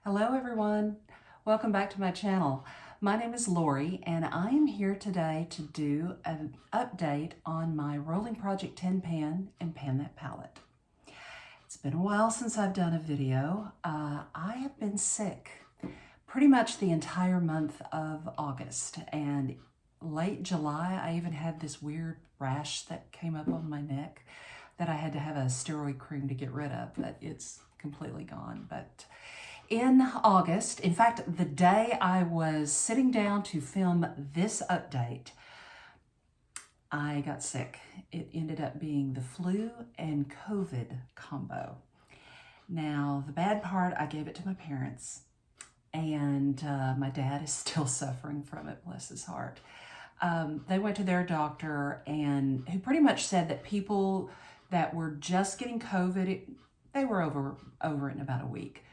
Hello everyone, welcome back to my channel. My name is Lori and I am here today to do an update on my Rolling Project 10 pan and Pan That palette. It's been a while since I've done a video. I have been sick pretty much the entire month of August, and late July I even had this weird rash that came up on my neck that I had to have a steroid cream to get rid of, but it's completely gone. But in August, in fact, the day I was sitting down to film this update, I got sick. It ended up being the flu and COVID combo. Now, the bad part, I gave it to my parents, and my dad is still suffering from it, bless his heart. They went to their doctor, and who pretty much said that people that were just getting COVID, they were over it in about a week.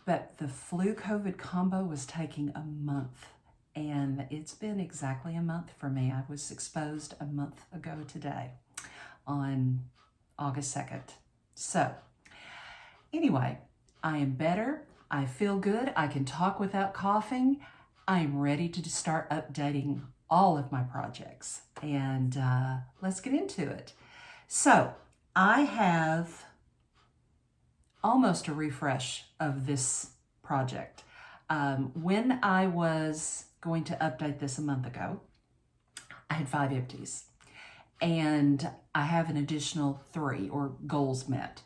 But the flu-COVID combo was taking a month, and it's been exactly a month for me. I was exposed a month ago today on August 2nd. So anyway, I am better. I feel good. I can talk without coughing. I am ready to start updating all of my projects, and let's get into it. So I have almost a refresh of this project. When I was going to update this a month ago, I had 5 empties, and I have an additional 3 or goals met.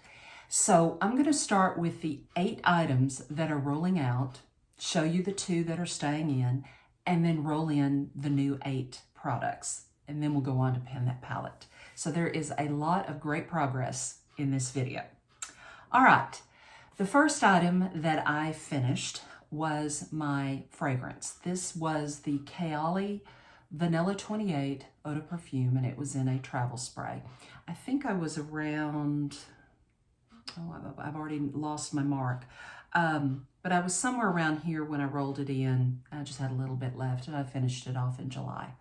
So I'm going to start with the 8 items that are rolling out, show you the 2 that are staying in, and then roll in the new 8 products, and then we'll go on to Pan That palette. So there is a lot of great progress in this video. All right, the first item that I finished was my fragrance. This was the Kaja Vanilla 28 Eau de Perfume, and it was in a travel spray. I think I was around, I've already lost my mark, but I was somewhere around here when I rolled it in. I just had a little bit left, and I finished it off in July.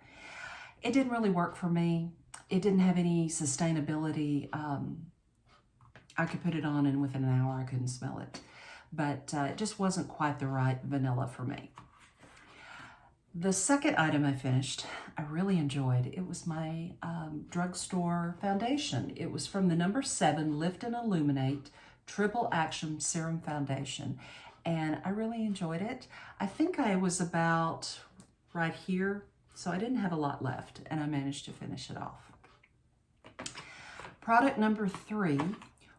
It didn't really work for me. It didn't have any sustainability. I could put it on and within an hour I couldn't smell it, but it just wasn't quite the right vanilla for me. The second item I finished, I really enjoyed. It was my drugstore foundation. It was from the number 7 Lift and Illuminate Triple Action Serum Foundation, and I really enjoyed it. I think I was about right here, so I didn't have a lot left, and I managed to finish it off. Product number 3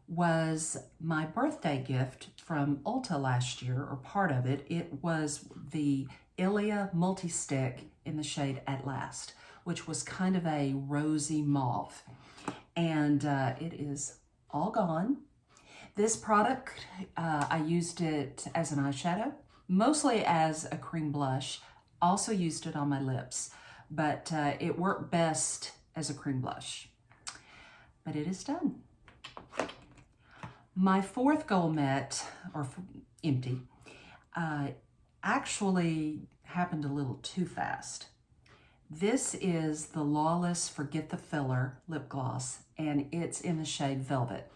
was my birthday gift from Ulta last year, or part of it. It was the Ilia multi-stick in the shade At Last, which was kind of a rosy mauve, and it is all gone. This product, I used it as an eyeshadow, mostly as a cream blush. Also used it on my lips, but it worked best as a cream blush. But it is done. My 4th goal met, or empty, actually happened a little too fast. This is the Lawless Forget the Filler lip gloss, and it's in the shade Velvet.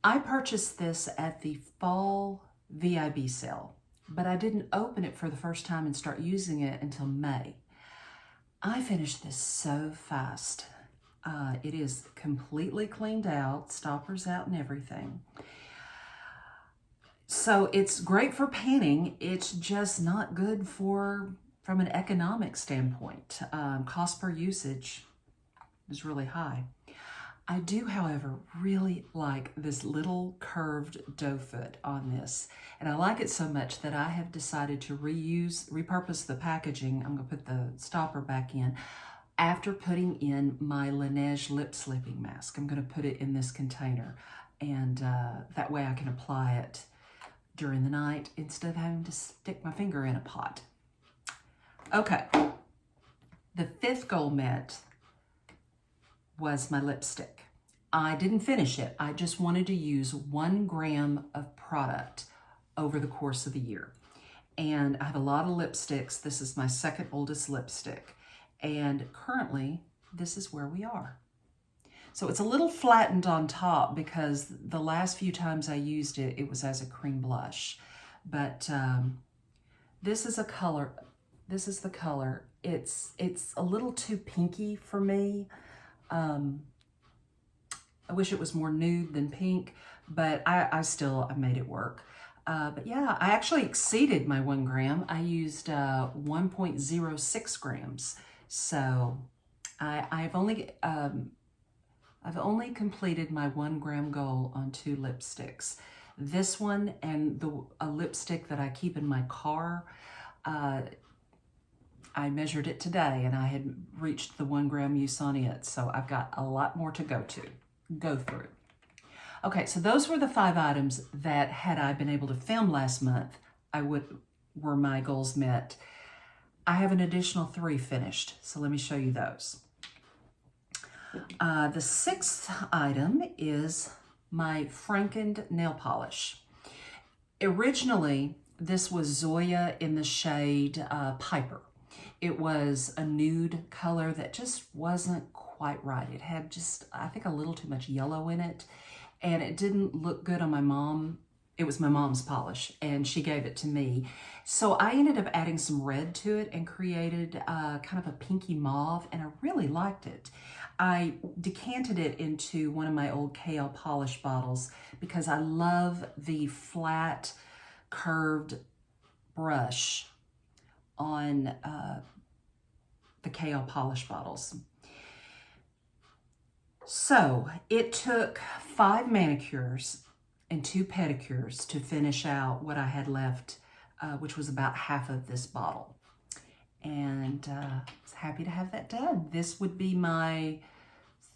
I purchased this at the fall VIB sale, but I didn't open it for the first time and start using it until May. I finished this so fast. It is completely cleaned out, stoppers out and everything. So it's great for panning. It's just not good from an economic standpoint. Cost per usage is really high. I do, however, really like this little curved doe foot on this. And I like it so much that I have decided to repurpose the packaging. I'm gonna put the stopper back in. After putting in my Laneige lip sleeping mask, I'm going to put it in this container, and that way I can apply it during the night instead of having to stick my finger in a pot. Okay, the 5th goal met was my lipstick. I didn't finish it. I just wanted to use 1 gram of product over the course of the year. And I have a lot of lipsticks. This is my 2nd oldest lipstick. And currently, this is where we are. So it's a little flattened on top because the last few times I used it, it was as a cream blush. but this is a color. This is the color. It's a little too pinky for me. I wish it was more nude than pink, but I made it work. But yeah, I actually exceeded my 1 gram. I used 1.06 grams. So I've only completed my 1 gram goal on 2 lipsticks. This one and a lipstick that I keep in my car, I measured it today and I had reached the 1 gram use on it. So I've got a lot more to go through. Okay, so those were the 5 items that, had I been able to film last month, were my goals met. I have an additional 3 finished, so let me show you those. The 6th item is my Frankened nail polish. Originally, this was Zoya in the shade Piper. It was a nude color that just wasn't quite right. It had just, I think, a little too much yellow in it, and it didn't look good on my mom. It was my mom's polish, and she gave it to me. So I ended up adding some red to it and created kind of a pinky mauve, and I really liked it. I decanted it into one of my old KL polish bottles because I love the flat, curved brush on the KL polish bottles. So it took 5 manicures and 2 pedicures to finish out what I had left, which was about half of this bottle. And I was happy to have that done. This would be my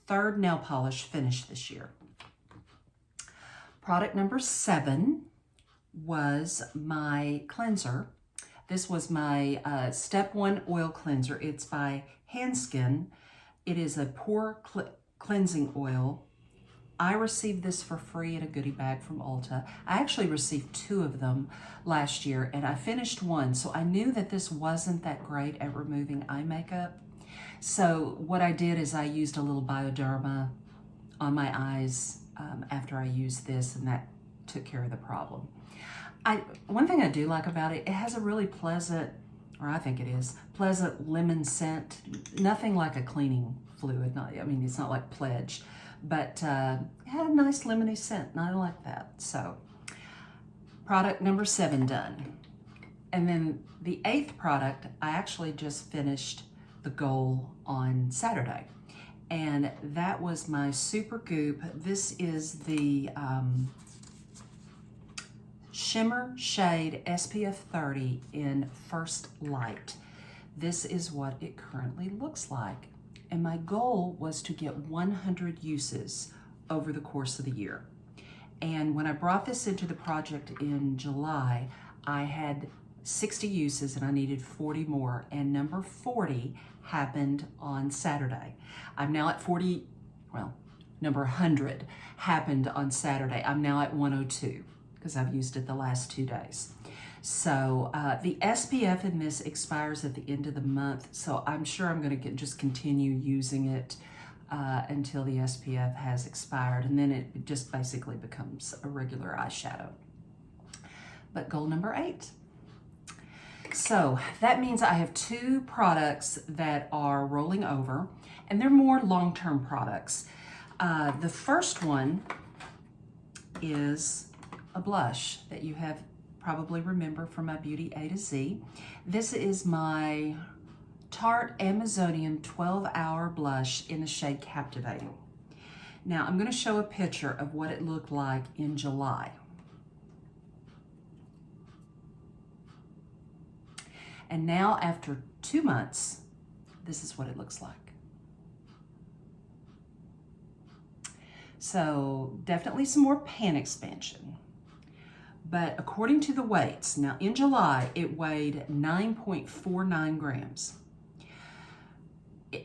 3rd nail polish finished this year. Product number 7 was my cleanser. This was my Step 1 oil cleanser. It's by Handskin. It is a pore cleansing oil. I received this for free in a goodie bag from Ulta. I actually received 2 of them last year, and I finished 1, so I knew that this wasn't that great at removing eye makeup. So what I did is I used a little Bioderma on my eyes after I used this, and that took care of the problem. One thing I do like about it, it has a really pleasant, or I think it is, pleasant lemon scent. Nothing like a cleaning fluid. It's not like Pledge, but it had a nice lemony scent, and I like that. So product number 7 done. And then the 8th product, I actually just finished the goal on Saturday, and that was my Super Goop. This is the Shimmer Shade SPF 30 in First Light. This is what it currently looks like, and my goal was to get 100 uses over the course of the year. And when I brought this into the project in July, I had 60 uses and I needed 40 more, and number 40 happened on Saturday. I'm now at 40, well, number 100 happened on Saturday. I'm now at 102 because I've used it the last 2 days. So the SPF in this expires at the end of the month, so I'm sure I'm going to just continue using it until the SPF has expired, and then it just basically becomes a regular eyeshadow. But goal number 8. So that means I have 2 products that are rolling over, and they're more long-term products. The first one is a blush that you have probably remember from my Beauty A to Z. This is my Tarte Amazonian 12-Hour Blush in the shade Captivating. Now I'm going to show a picture of what it looked like in July. And now after 2 months, this is what it looks like. So definitely some more pan expansion. But according to the weights, now in July, it weighed 9.49 grams.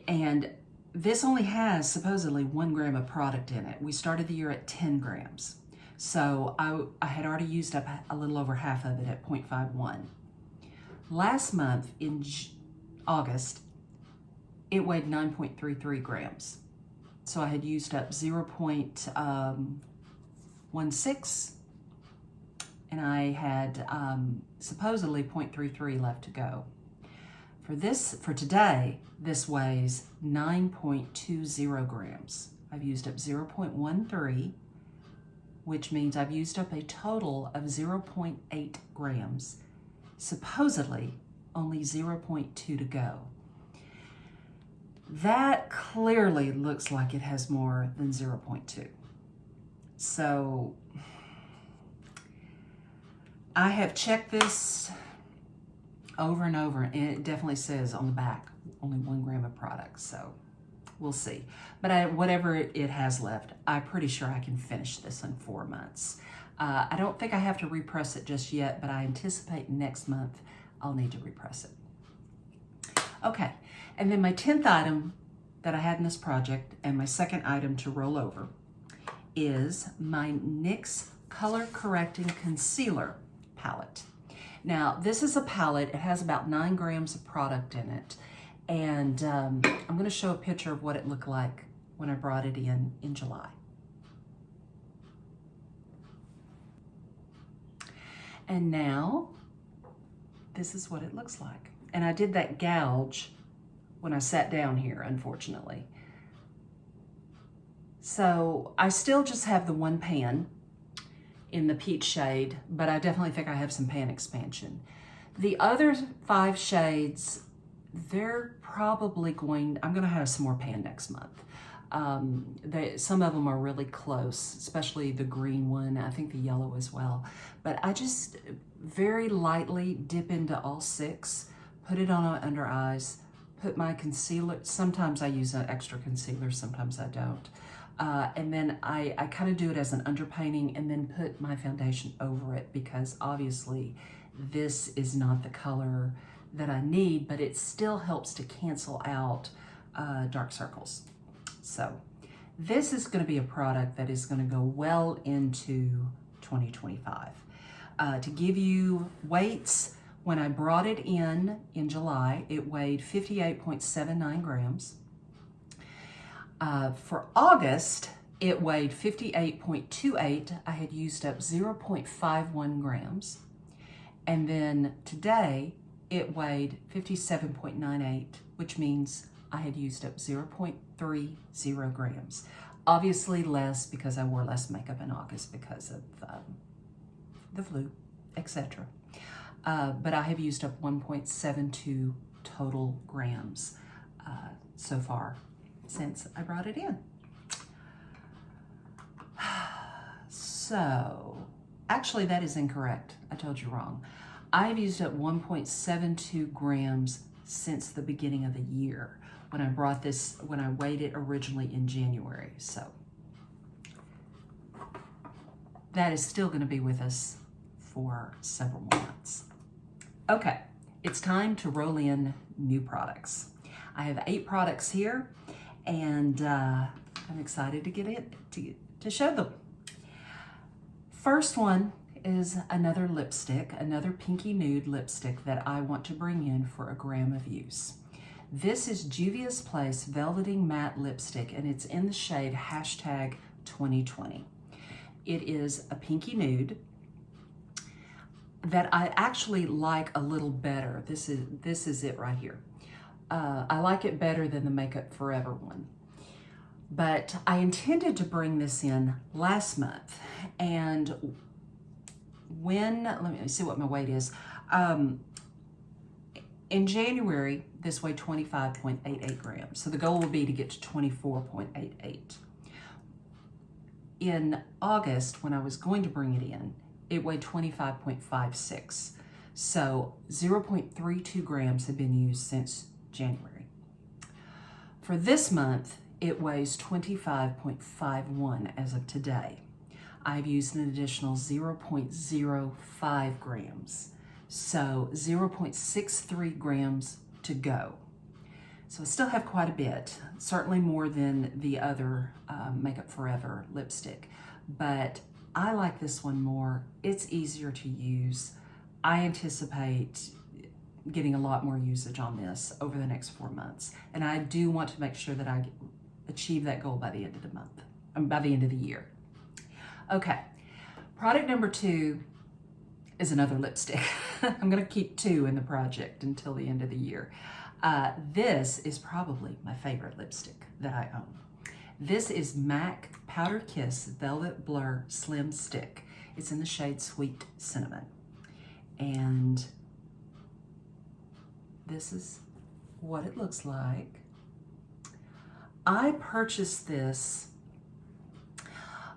And this only has supposedly 1 gram of product in it. We started the year at 10 grams. So I had already used up a little over half of it at 0.51. Last month in August, it weighed 9.33 grams. So I had used up 0.16 and I had supposedly 0.33 left to go. For today, this weighs 9.20 grams. I've used up 0.13, which means I've used up a total of 0.8 grams. Supposedly, only 0.2 to go. That clearly looks like it has more than 0.2. So I have checked this over and over, and it definitely says on the back, only 1 gram of product, so we'll see. But whatever it has left, I'm pretty sure I can finish this in 4 months. I don't think I have to repress it just yet, but I anticipate next month I'll need to repress it. Okay, and then my 10th item that I had in this project, and my second item to roll over, is my NYX Color Correcting Concealer palette. Now, this is a palette. It has about 9 grams of product in it, and I'm going to show a picture of what it looked like when I brought it in July. And now, this is what it looks like. And I did that gouge when I sat down here, unfortunately. So I still just have the 1 pan in the peach shade, but I definitely think I have some pan expansion. The other 5 shades, they're probably I'm gonna have some more pan next month. Some of them are really close, especially the green one, I think the yellow as well. But I just very lightly dip into all 6, put it on my under eyes, put my concealer. Sometimes I use an extra concealer, sometimes I don't. And then I kind of do it as an underpainting and then put my foundation over it, because obviously this is not the color that I need, but it still helps to cancel out dark circles. So this is going to be a product that is going to go well into 2025. To give you weights, when I brought it in July, it weighed 58.79 grams. For August, it weighed 58.28. I had used up 0.51 grams. And then today, it weighed 57.98, which means I had used up 0.30 grams. Obviously less because I wore less makeup in August because of the flu, etc. But I have used up 1.72 total grams so far since I brought it in. So, actually that is incorrect. I told you wrong. I've used up 1.72 grams since the beginning of the year when I weighed it originally in January. So, that is still going to be with us for several months. Okay, it's time to roll in new products. I have 8 products here, and I'm excited to get it to show them. First one is another lipstick, another pinky nude lipstick that I want to bring in for 1 gram of use. This is Juvia Place Velveting Matte Lipstick, and it's in the shade #2020. It is a pinky nude that I actually like a little better. This is it right here. I like it better than the Makeup Forever one. But I intended to bring this in last month, and let me see what my weight is. In January, this weighed 25.88 grams. So the goal will be to get to 24.88. In August, when I was going to bring it in, it weighed 25.56. So 0.32 grams have been used since January. For this month, it weighs 25.51 as of today. I've used an additional 0.05 grams. So 0.63 grams to go. So I still have quite a bit, certainly more than the other Makeup Forever lipstick, but I like this one more. It's easier to use. I anticipate getting a lot more usage on this over the next 4 months, and I do want to make sure that I achieve that goal by the end of the month, by the end of the year. Okay, product number 2 is another lipstick. I'm gonna keep 2 in the project until the end of the year. This is probably my favorite lipstick that I own. This is MAC Powder Kiss Velvet Blur Slim Stick. It's in the shade Sweet Cinnamon. And this is what it looks like. I purchased this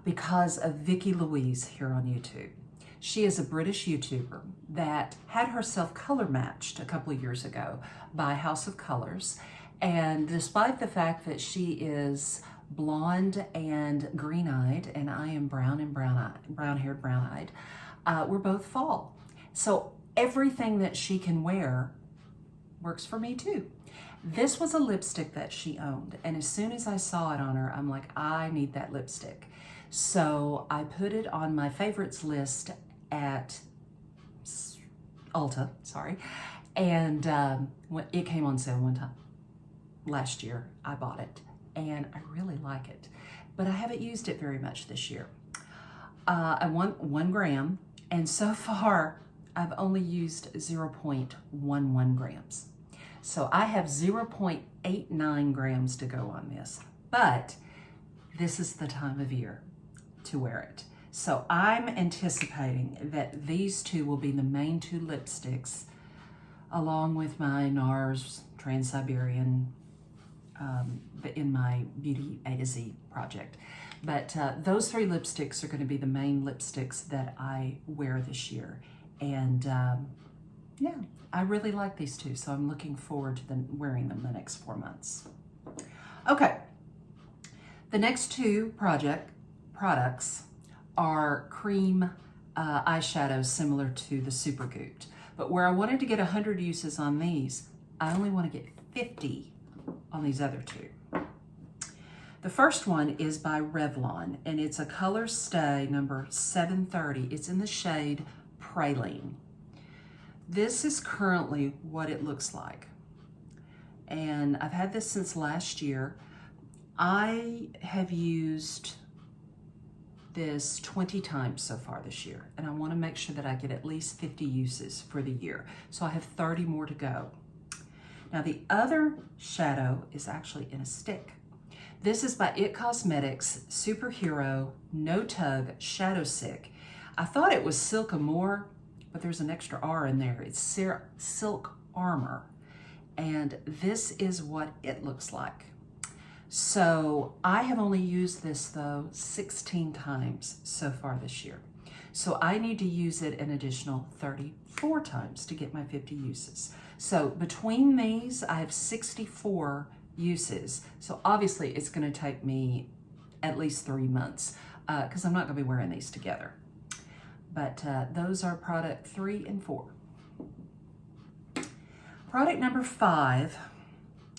because of Vicky Louise here on YouTube. She is a British YouTuber that had herself color matched a couple of years ago by House of Colors. And despite the fact that she is blonde and green-eyed, and I am brown and brown-haired, brown-eyed, we're both fall. So everything that she can wear works for me too. This was a lipstick that she owned, and as soon as I saw it on her, I'm like, I need that lipstick. So I put it on my favorites list at Ulta, and it came on sale one time. Last year, I bought it, and I really like it, but I haven't used it very much this year. I want 1 gram, and so far, I've only used 0.11 grams. So I have 0.89 grams to go on this, but this is the time of year to wear it. So I'm anticipating that these 2 will be the main 2 lipsticks, along with my NARS Trans-Siberian in my Beauty A to Z project. But those 3 lipsticks are going to be the main lipsticks that I wear this year. And yeah, I really like these 2, so I'm looking forward to wearing them the next 4 months. Okay, the next 2 products are cream eyeshadows similar to the Super Goop. But where I wanted to get 100 uses on these, I only want to get 50 on these other 2. The first one is by Revlon, and it's a ColorStay number 730. It's in the shade Praline. This is currently what it looks like. And I've had this since last year. I have used this 20 times so far this year, and I want to make sure that I get at least 50 uses for the year. So I have 30 more to go. Now the other shadow is actually in a stick. This is by IT Cosmetics Superhero No Tug Shadow Stick. I thought it was Silk Amour, but there's an extra R in there. It's Silk Armor. And this is what it looks like. So I have only used this though 16 times so far this year. So I need to use it an additional 34 times to get my 50 uses. So between these, I have 64 uses. So obviously it's gonna take me at least 3 months because I'm not gonna be wearing these together. But those are product 3 and 4. Product number 5,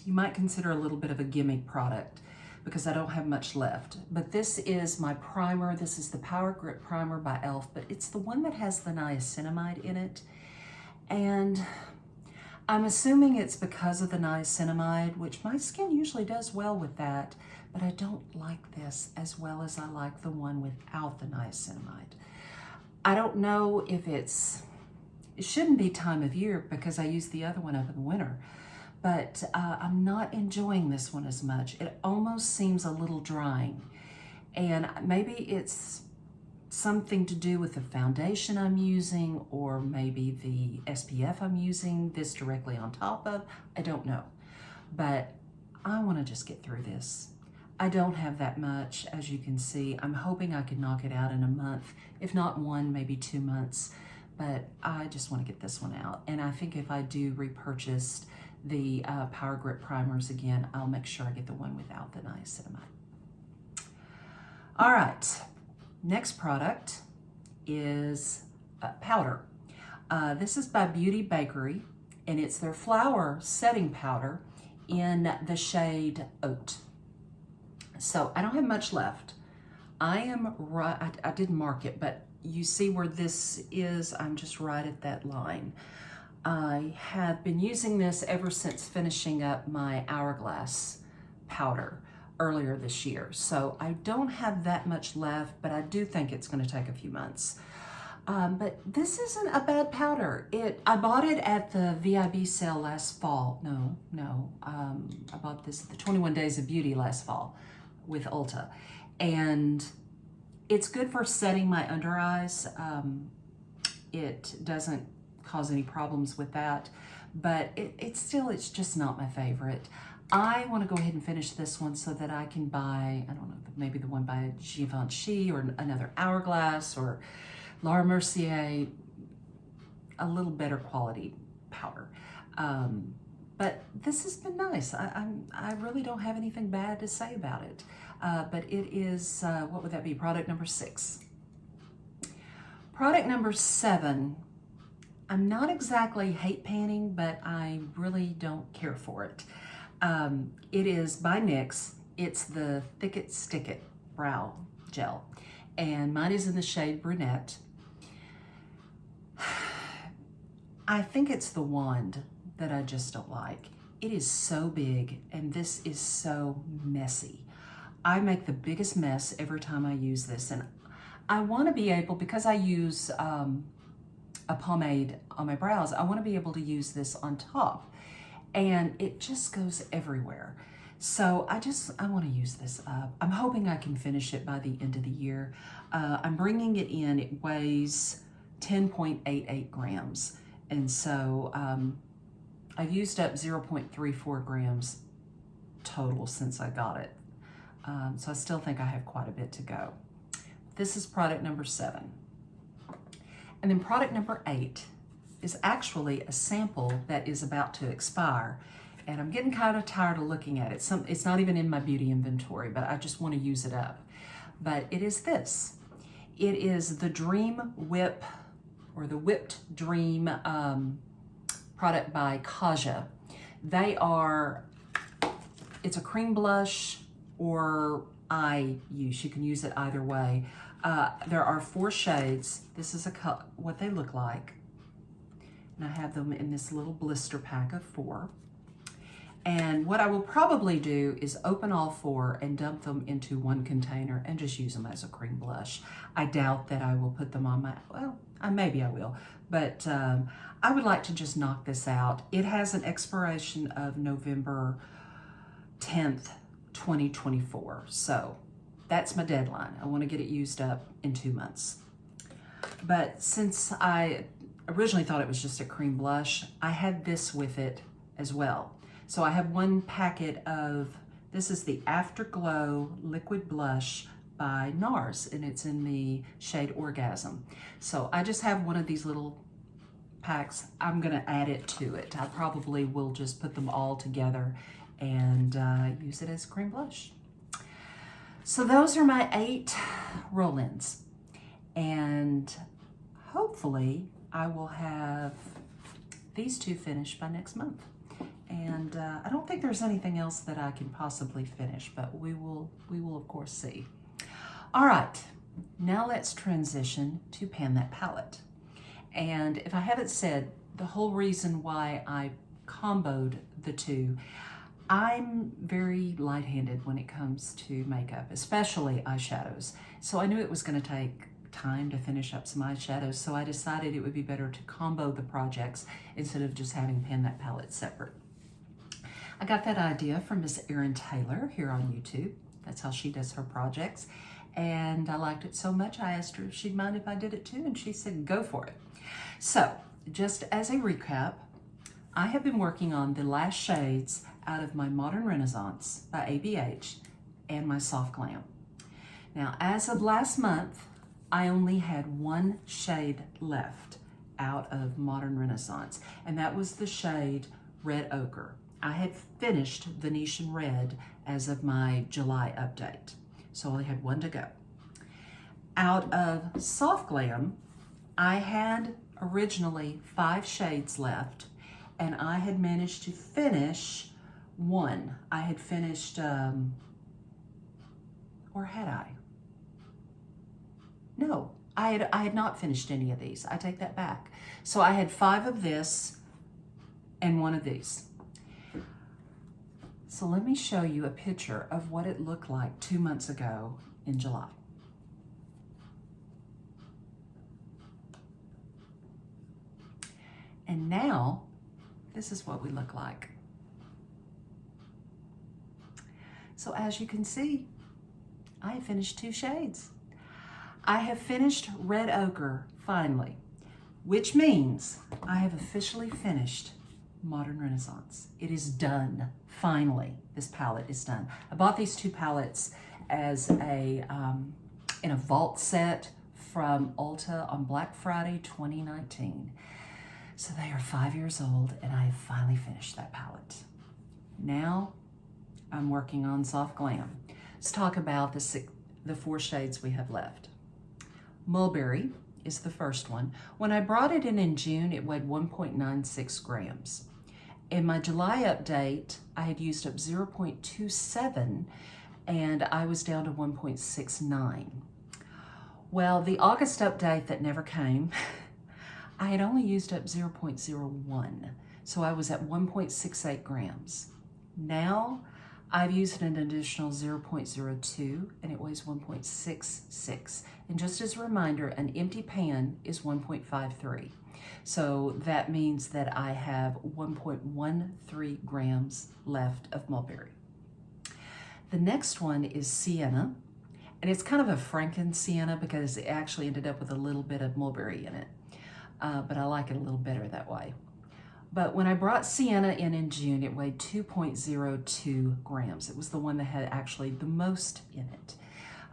you might consider a little bit of a gimmick product because I don't have much left. But this is my primer. This is the Power Grip Primer by e.l.f., but it's the one that has the niacinamide in it. And I'm assuming it's because of the niacinamide, which my skin usually does well with that, but I don't like this as well as I like the one without the niacinamide. I don't know if it shouldn't be time of year because I use the other one over the winter, but I'm not enjoying this one as much. It almost seems a little drying, and maybe it's something to do with the foundation I'm using, or maybe the SPF I'm using this directly on top of. I don't know, but I want to just get through this. I don't have that much, as you can see. I'm hoping I can knock it out in a month, if not 1, maybe 2 months, but I just want to get this one out. And I think if I do repurchase the Power Grip primers again, I'll make sure I get the one without the niacinamide. All right, next product is powder. This is by Beauty Bakery, and it's their flower setting powder in the shade Oat. So I don't have much left. I am right, I didn't mark it, but you see where this is, I'm just right at that line. I have been using this ever since finishing up my Hourglass powder earlier this year. So I don't have that much left, but I do think it's going to take a few months. But this isn't a bad powder. I bought it at the VIB sale last fall. No. I bought this at the 21 Days of Beauty last fall with Ulta. And it's good for setting my under eyes. It doesn't cause any problems with that, but it's just not my favorite. I want to go ahead and finish this one so that I can buy, I don't know, maybe the one by Givenchy or another Hourglass or Laura Mercier, a little better quality powder. But this has been nice. I really don't have anything bad to say about it. But it is, what would that be? Product number 6. Product number 7, I'm not exactly hate panning, but I really don't care for it. It is by NYX. It's the Thicket Sticket Brow Gel. And mine is in the shade Brunette. I think it's the wand that I just don't like. It is so big, and this is so messy. I make the biggest mess every time I use this, and I want to be able, because I use a pomade on my brows, I want to be able to use this on top, and it just goes everywhere. So I want to use this up. I'm hoping I can finish it by the end of the year. I'm bringing it in. It weighs 10.88 grams. And so I've used up 0.34 grams total since I got it. So I still think I have quite a bit to go. This is product number 7. And then product number 8 is actually a sample that is about to expire. And I'm getting kind of tired of looking at it. It's not even in my beauty inventory, but I just want to use it up. But it is this. It is the Dream Whip, or the Whipped Dream product by Kaja. It's a cream blush or eye use. You can use it either way. There are 4 shades. This is what they look like. And I have them in this little blister pack of 4. And what I will probably do is open all 4 and dump them into one container and just use them as a cream blush. I doubt that I will put them on maybe I will, but I would like to just knock this out. It has an expiration of November 10th, 2024. So that's my deadline. I want to get it used up in 2 months. But since I originally thought it was just a cream blush, I had this with it as well. So I have one packet of, this is the Afterglow Liquid Blush by NARS, and it's in the shade Orgasm. So I just have one of these little packs. I'm gonna add it to it. I probably will just put them all together and use it as cream blush. So those are my 8 roll-ins. And hopefully I will have these 2 finished by next month. And I don't think there's anything else that I can possibly finish, but we will of course see. All right, now let's transition to Pan That Palette. And if I haven't said, the whole reason why I comboed the 2, I'm very light-handed when it comes to makeup, especially eyeshadows. So I knew it was going to take time to finish up some eyeshadows, so I decided it would be better to combo the projects instead of just having Pan That Palette separate. I got that idea from Miss Erin Taylor here on YouTube. That's how she does her projects. And I liked it so much, I asked her if she'd mind if I did it too, and she said, go for it. So, just as a recap, I have been working on the last shades out of my Modern Renaissance by ABH and my Soft Glam. Now, as of last month, I only had 1 shade left out of Modern Renaissance, and that was the shade Red Ochre. I had finished Venetian Red as of my July update, so I only had 1 to go. Out of Soft Glam, I had originally 5 shades left, and I had managed to finish 1. I had finished, or had I? No, I had not finished any of these. I take that back. So I had 5 of this and 1 of these. So let me show you a picture of what it looked like 2 months ago in July. And now, this is what we look like. So as you can see, I have finished 2 shades. I have finished Red Ochre, finally, which means I have officially finished Modern Renaissance. It is done, finally. This palette is done. I bought these 2 palettes as a in a vault set from Ulta on Black Friday 2019. So they are 5 years old, and I have finally finished that palette. Now I'm working on Soft Glam. Let's talk about the 4 shades we have left. Mulberry is the first one. When I brought it in June, it weighed 1.96 grams. In my July update, I had used up 0.27, and I was down to 1.69. Well, the August update that never came, I had only used up 0.01, so I was at 1.68 grams. Now, I've used an additional 0.02, and it weighs 1.66. And just as a reminder, an empty pan is 1.53. So that means that I have 1.13 grams left of mulberry. The next one is sienna, and it's kind of a Franken sienna because it actually ended up with a little bit of mulberry in it. But I like it a little better that way. But when I brought sienna in June, it weighed 2.02 grams. It was the one that had actually the most in it.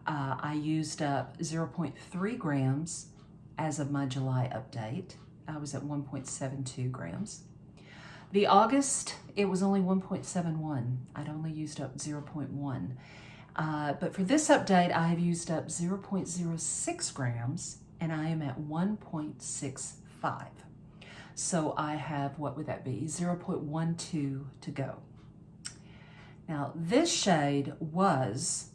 I used up 0.3 grams as of my July update. I was at 1.72 grams. The August, it was only 1.71. I'd only used up 0.1. But for this update, I have used up 0.06 grams, and I am at 1.65. So I have, what would that be? 0.12 to go. Now this shade was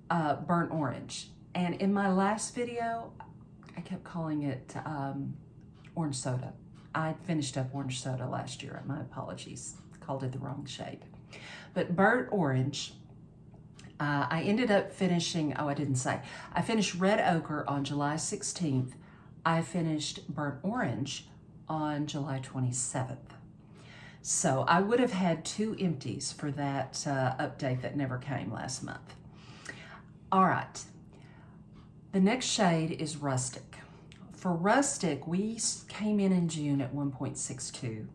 burnt orange. And in my last video, I kept calling it orange soda. I finished up orange soda last year. My apologies. Called it the wrong shade. But burnt orange, I ended up finishing, I didn't say. I finished Red Ochre on July 16th. I finished burnt orange on July 27th. So I would have had 2 empties for that update that never came last month. All right, the next shade is Rustic. For Rustic, we came in June at 1.62.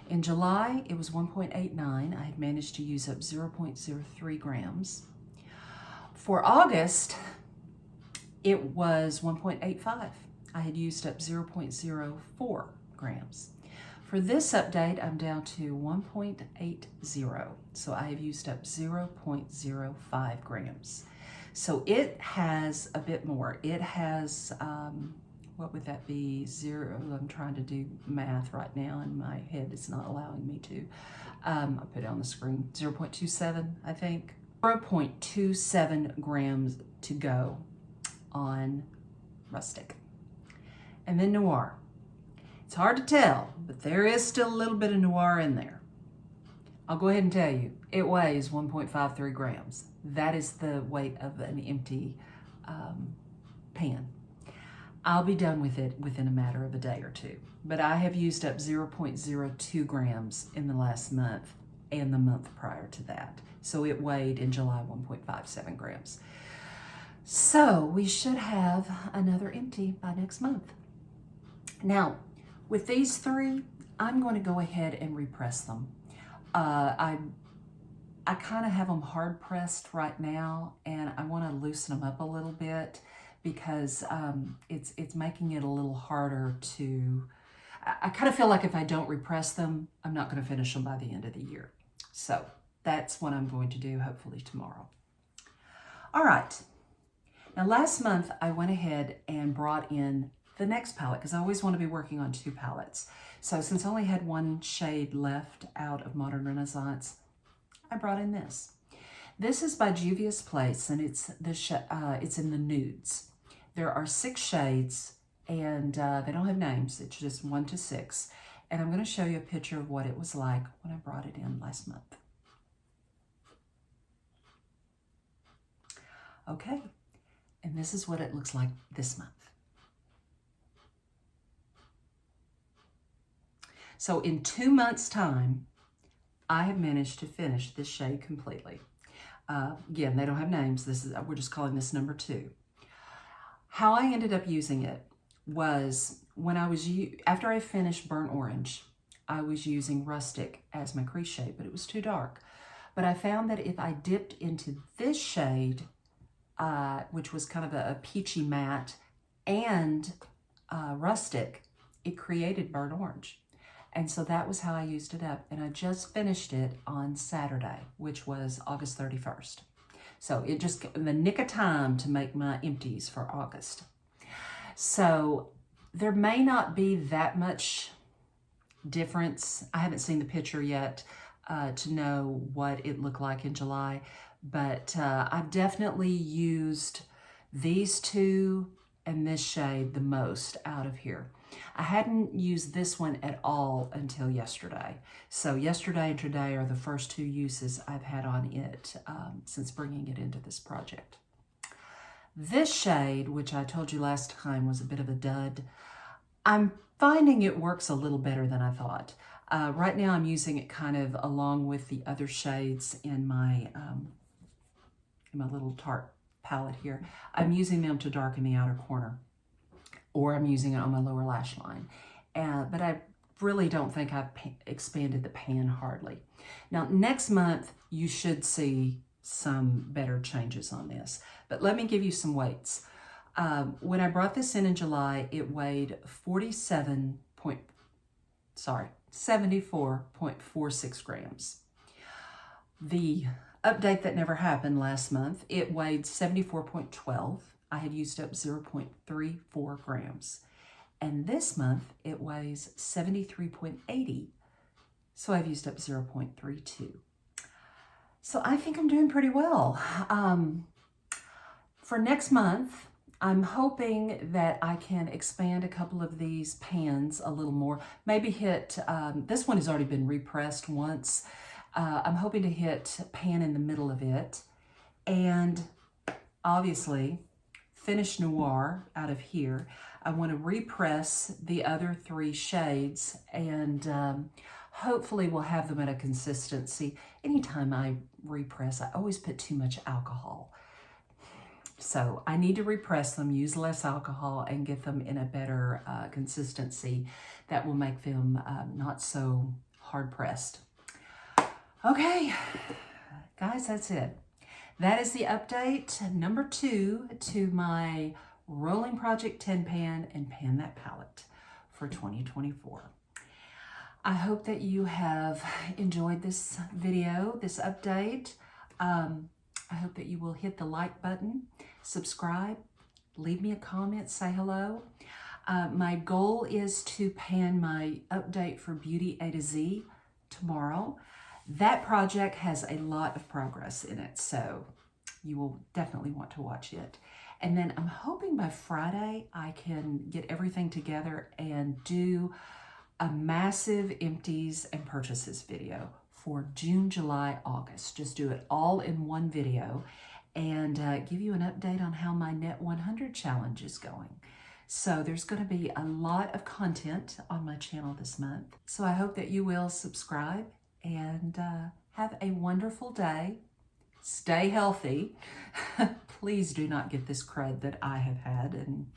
In July, it was 1.89. I had managed to use up 0.03 grams. For August, it was 1.85. I had used up 0.04 grams. For this update, I'm down to 1.80. So I have used up 0.05 grams. So it has a bit more. It has, what would that be? I'm trying to do math right now and my head is not allowing me to. I'll put it on the screen. 0.27, I think. 0.27 grams to go on Rustic. And then Noir. It's hard to tell, but there is still a little bit of Noir in there. I'll go ahead and tell you, it weighs 1.53 grams. That is the weight of an empty pan. I'll be done with it within a matter of a day or 2. But I have used up 0.02 grams in the last month and the month prior to that. So it weighed in July 1.57 grams. So we should have another empty by next month. Now, with these 3, I'm going to go ahead and repress them. I kind of have them hard pressed right now, and I want to loosen them up a little bit because it's making it a little harder to. I kind of feel like if I don't repress them, I'm not going to finish them by the end of the year. So that's what I'm going to do, hopefully tomorrow. All right. Now last month I went ahead and brought in the next palette because I always want to be working on 2 palettes. So since I only had 1 shade left out of Modern Renaissance, I brought in this. This is by Juvia Place, and it's in the nudes. There are 6 shades, and they don't have names. It's just 1 to 6. And I'm going to show you a picture of what it was like when I brought it in last month. Okay, and this is what it looks like this month. So in 2 months' time, I have managed to finish this shade completely. Again, they don't have names. We're just calling this number 2. How I ended up using it was when after I finished Burnt Orange, I was using Rustic as my crease shade, but it was too dark. But I found that if I dipped into this shade, which was kind of a peachy matte, and Rustic, it created Burnt Orange. And so that was how I used it up. And I just finished it on Saturday, which was August 31st. So it just, in the nick of time to make my empties for August. So there may not be that much difference. I haven't seen the picture yet to know what it looked like in July, but I've definitely used these two and this shade the most out of here. I hadn't used this one at all until yesterday. So yesterday and today are the first 2 uses I've had on it since bringing it into this project. This shade, which I told you last time was a bit of a dud, I'm finding it works a little better than I thought. Right now I'm using it kind of along with the other shades in my little Tarte palette here. I'm using them to darken the outer corner, or I'm using it on my lower lash line. But I really don't think I've expanded the pan hardly. Now, next month, you should see some better changes on this. But let me give you some weights. When I brought this in July, it weighed 74.46 grams. The update that never happened last month, it weighed 74.12. I had used up 0.34 grams. And this month, it weighs 73.80. So I've used up 0.32. So I think I'm doing pretty well. For next month, I'm hoping that I can expand a couple of these pans a little more. Maybe hit, this one has already been repressed once. I'm hoping to hit pan in the middle of it. And obviously, finish Noir out of here. I want to repress the other 3 shades, and hopefully we'll have them at a consistency. Anytime I repress, I always put too much alcohol. So I need to repress them, use less alcohol, and get them in a better consistency that will make them not so hard pressed. Okay, guys, that's it. That is the update number 2 to my Rolling Project 10 pan and Pan That palette for 2024. I hope that you have enjoyed this video, this update. I hope that you will hit the like button, subscribe, leave me a comment, say hello. My goal is to pan my update for Beauty A to Z tomorrow. That project has a lot of progress in it, so you will definitely want to watch it. And then I'm hoping by Friday I can get everything together and do a massive empties and purchases video for June, July, August. Just do it all in one video and give you an update on how my Net 100 challenge is going. So there's going to be a lot of content on my channel this month. So I hope that you will subscribe and have a wonderful day. Stay healthy. Please do not get this crud that I have had and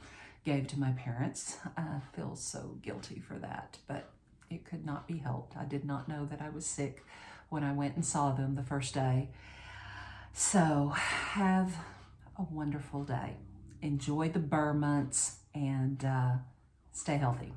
gave to my parents. I feel so guilty for that, but it could not be helped. I did not know that I was sick when I went and saw them the first day. So have a wonderful day. Enjoy the burr months and stay healthy.